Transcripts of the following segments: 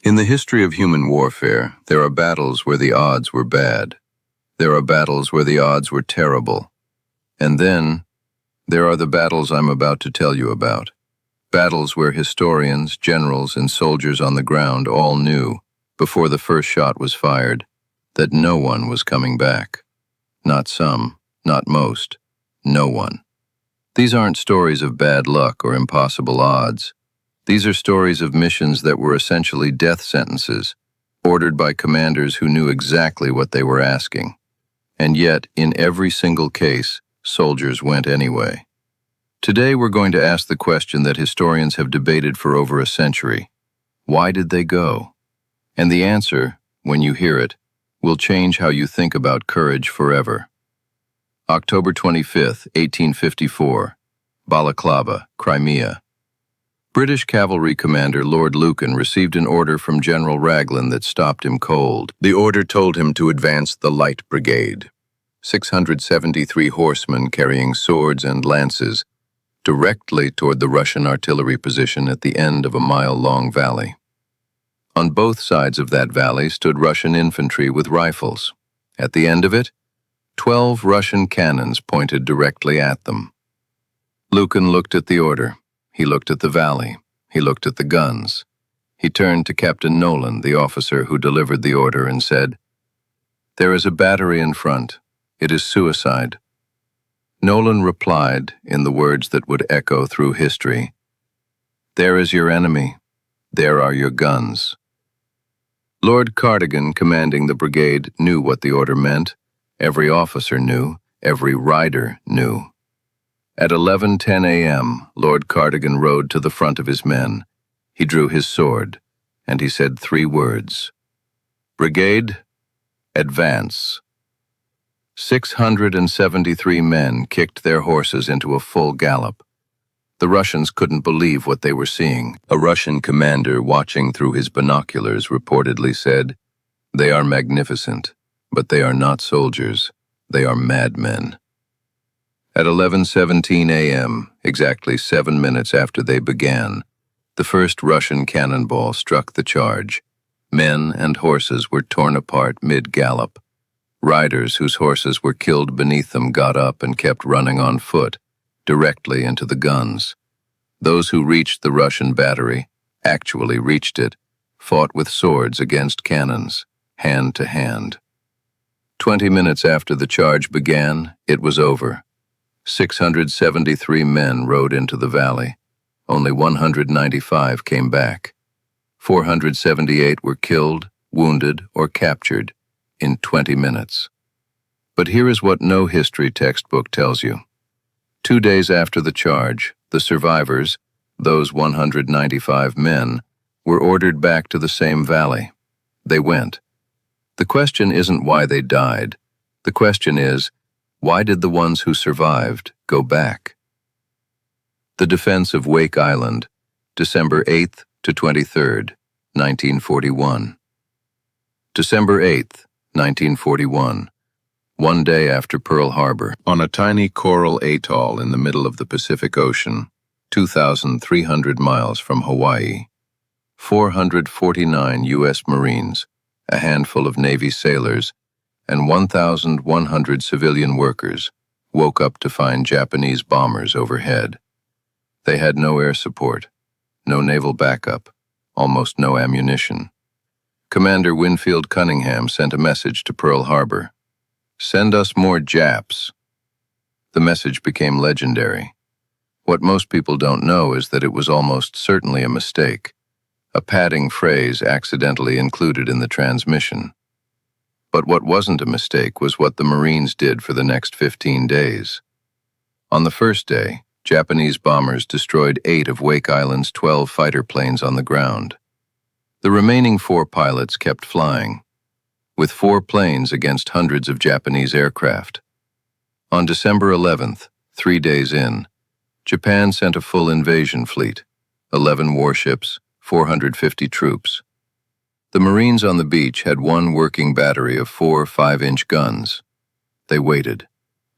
In the history of human warfare, there are battles where the odds were bad. There are battles where the odds were terrible. And then, there are the battles I'm about to tell you about. Battles where historians, generals, and soldiers on the ground all knew, before the first shot was fired, that no one was coming back. Not some, not most, no one. These aren't stories of bad luck or impossible odds. These are stories of missions that were essentially death sentences, ordered by commanders who knew exactly what they were asking. And yet, in every single case, soldiers went anyway. Today we're going to ask the question that historians have debated for over a century. Why did they go? And the answer, when you hear it, will change how you think about courage forever. October 25, 1854, Balaclava, Crimea. British cavalry commander Lord Lucan received an order from General Raglan that stopped him cold. The order told him to advance the Light Brigade, 673 horsemen carrying swords and lances, directly toward the Russian artillery position at the end of a mile-long valley. On both sides of that valley stood Russian infantry with rifles. At the end of it, 12 Russian cannons pointed directly at them. Lucan looked at the order. He looked at the valley. He looked at the guns. He turned to Captain Nolan, the officer who delivered the order, and said, "There is a battery in front. It is suicide." Nolan replied in the words that would echo through history, "There is your enemy. There are your guns." Lord Cardigan, commanding the brigade, knew what the order meant. Every officer knew. Every rider knew. At 11:10 a.m., Lord Cardigan rode to the front of his men. He drew his sword, and he said 3 words. "Brigade, advance." 673 men kicked their horses into a full gallop. The Russians couldn't believe what they were seeing. A Russian commander watching through his binoculars reportedly said, "They are magnificent, but they are not soldiers. They are madmen." At 11:17 a.m., exactly 7 minutes after they began, the first Russian cannonball struck the charge. Men and horses were torn apart mid-gallop. Riders whose horses were killed beneath them got up and kept running on foot, directly into the guns. Those who reached the Russian battery, actually reached it, fought with swords against cannons, hand to hand. 20 minutes after the charge began, it was over. 673 men rode into the valley. Only 195 came back. 478 were killed, wounded, or captured in 20 minutes. But here is what no history textbook tells you. 2 days after the charge, the survivors, those 195 men, were ordered back to the same valley. They went. The question isn't why they died. The question is, why did the ones who survived go back? The defense of Wake Island, December 8th to 23rd, 1941. December 8th, 1941. One day after Pearl Harbor, on a tiny coral atoll in the middle of the Pacific Ocean, 2,300 miles from Hawaii, 449 U.S. Marines, a handful of Navy sailors, and 1,100 civilian workers woke up to find Japanese bombers overhead. They had no air support, no naval backup, almost no ammunition. Commander Winfield Cunningham sent a message to Pearl Harbor. "Send us more Japs." The message became legendary. What most people don't know is that it was almost certainly a mistake, a padding phrase accidentally included in the transmission. But what wasn't a mistake was what the Marines did for the next 15 days. On the first day, Japanese bombers destroyed 8 of Wake Island's 12 fighter planes on the ground. The remaining 4 pilots kept flying, with 4 planes against hundreds of Japanese aircraft. On December 11th, 3 days in, Japan sent a full invasion fleet, 11 warships, 450 troops. The Marines on the beach had one working battery of 4 5-inch guns. They waited,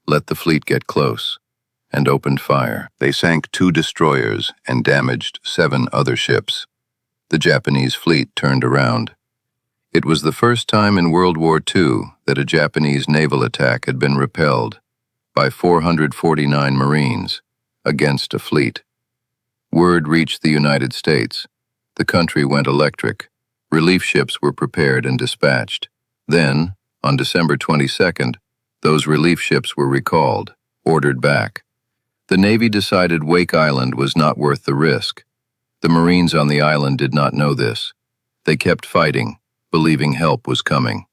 let the fleet get close, and opened fire. They sank 2 destroyers and damaged 7 other ships. The Japanese fleet turned around. It was the first time in World War II that a Japanese naval attack had been repelled by 449 Marines against a fleet. Word reached the United States. The country went electric. Relief ships were prepared and dispatched. Then, on December 22nd, those relief ships were recalled, ordered back. The Navy decided Wake Island was not worth the risk. The Marines on the island did not know this. They kept fighting, believing help was coming.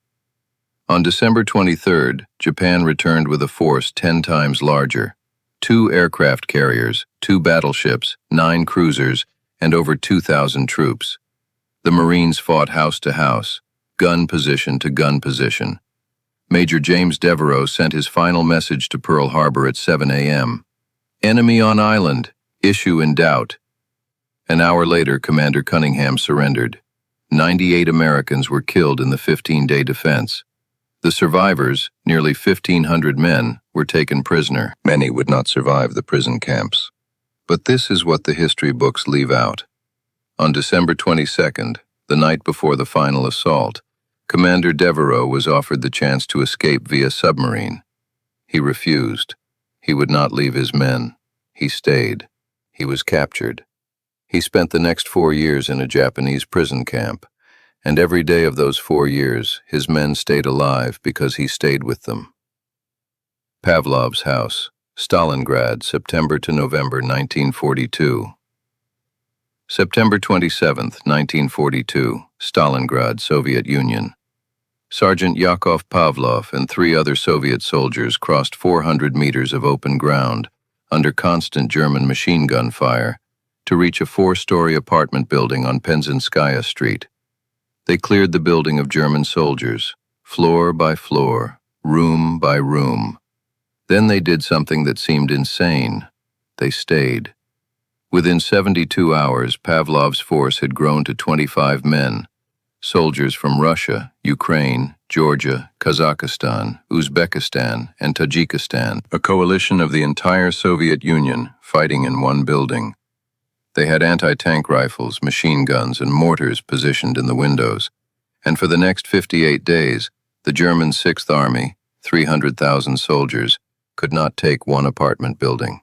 On December 23rd, Japan returned with a force 10 times larger. 2 aircraft carriers, 2 battleships, 9 cruisers, and over 2,000 troops. The Marines fought house to house, gun position to gun position. Major James Devereaux sent his final message to Pearl Harbor at 7 a.m. "Enemy on island, issue in doubt." An hour later, Commander Cunningham surrendered. 98 Americans were killed in the 15-day defense. The survivors, nearly 1,500 men, were taken prisoner. Many would not survive the prison camps. But this is what the history books leave out. On December 22nd, the night before the final assault, Commander Devereaux was offered the chance to escape via submarine. He refused. He would not leave his men. He stayed. He was captured. He spent the next 4 years in a Japanese prison camp, and every day of those 4 years, his men stayed alive because he stayed with them. Pavlov's house, Stalingrad, September to November 1942. September 27, 1942, Stalingrad, Soviet Union. Sergeant Yakov Pavlov and 3 other Soviet soldiers crossed 400 meters of open ground under constant German machine gun fire to reach a 4-story apartment building on Penzinskaya Street. They cleared the building of German soldiers, floor by floor, room by room. Then they did something that seemed insane. They stayed. Within 72 hours, Pavlov's force had grown to 25 men, soldiers from Russia, Ukraine, Georgia, Kazakhstan, Uzbekistan, and Tajikistan, a coalition of the entire Soviet Union fighting in one building. They had anti-tank rifles, machine guns, and mortars positioned in the windows, and for the next 58 days, the German 6th Army, 300,000 soldiers, could not take one apartment building.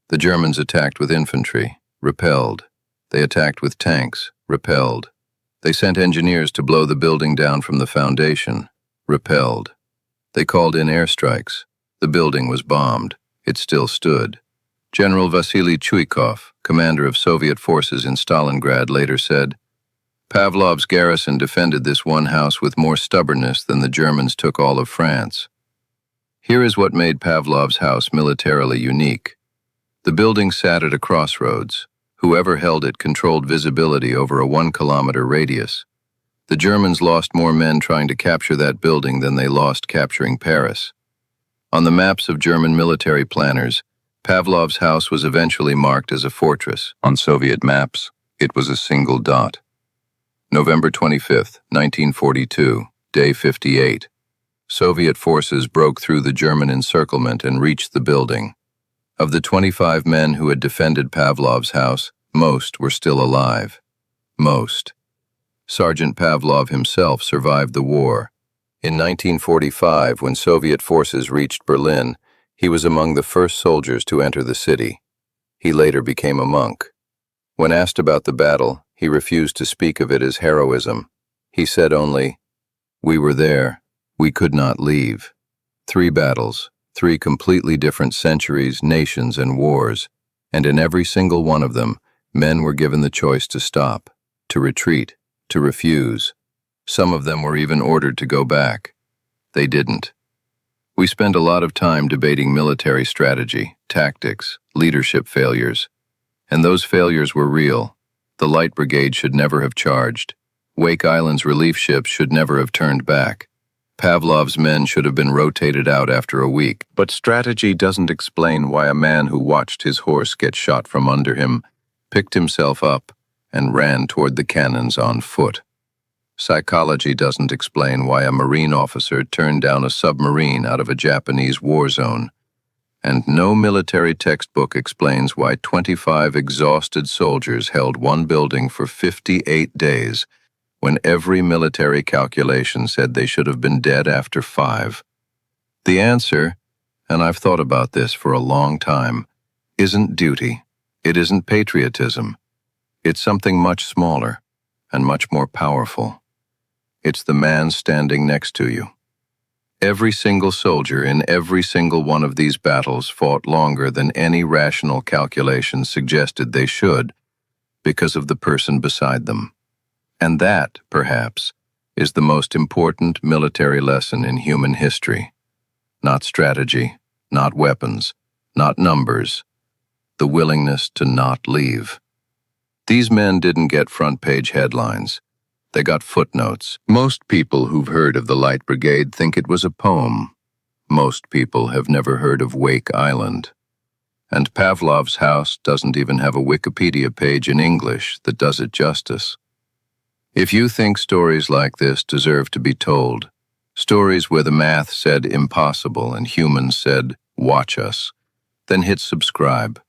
The Germans attacked with infantry, repelled. They attacked with tanks, repelled. They sent engineers to blow the building down from the foundation, repelled. They called in airstrikes. The building was bombed. It still stood. General Vasily Chuikov, commander of Soviet forces in Stalingrad, later said, "Pavlov's garrison defended this one house with more stubbornness than the Germans took all of France." Here is what made Pavlov's house militarily unique. The building sat at a crossroads. Whoever held it controlled visibility over a 1-kilometer radius. The Germans lost more men trying to capture that building than they lost capturing Paris. On the maps of German military planners, Pavlov's house was eventually marked as a fortress. On Soviet maps, it was a single dot. November 25, 1942, day 58. Soviet forces broke through the German encirclement and reached the building. Of the 25 men who had defended Pavlov's house, most were still alive. Most. Sergeant Pavlov himself survived the war. In 1945, when Soviet forces reached Berlin, he was among the first soldiers to enter the city. He later became a monk. When asked about the battle, he refused to speak of it as heroism. He said only, "We were there. We could not leave." 3 battles, 3 completely different centuries, nations, and wars, and in every single one of them, men were given the choice to stop, to retreat, to refuse. Some of them were even ordered to go back. They didn't. We spend a lot of time debating military strategy, tactics, leadership failures. And those failures were real. The Light Brigade should never have charged. Wake Island's relief ships should never have turned back. Pavlov's men should have been rotated out after a week. But strategy doesn't explain why a man who watched his horse get shot from under him picked himself up and ran toward the cannons on foot. Psychology doesn't explain why a Marine officer turned down a submarine out of a Japanese war zone. And no military textbook explains why 25 exhausted soldiers held one building for 58 days when every military calculation said they should have been dead after 5. The answer, and I've thought about this for a long time, isn't duty. It isn't patriotism. It's something much smaller and much more powerful. It's the man standing next to you. Every single soldier in every single one of these battles fought longer than any rational calculation suggested they should because of the person beside them. And that, perhaps, is the most important military lesson in human history. Not strategy, not weapons, not numbers, the willingness to not leave. These men didn't get front-page headlines. They got footnotes. Most people who've heard of the Light Brigade think it was a poem. Most people have never heard of Wake Island. And Pavlov's house doesn't even have a Wikipedia page in English that does it justice. If you think stories like this deserve to be told, stories where the math said impossible and humans said, watch us, then hit subscribe.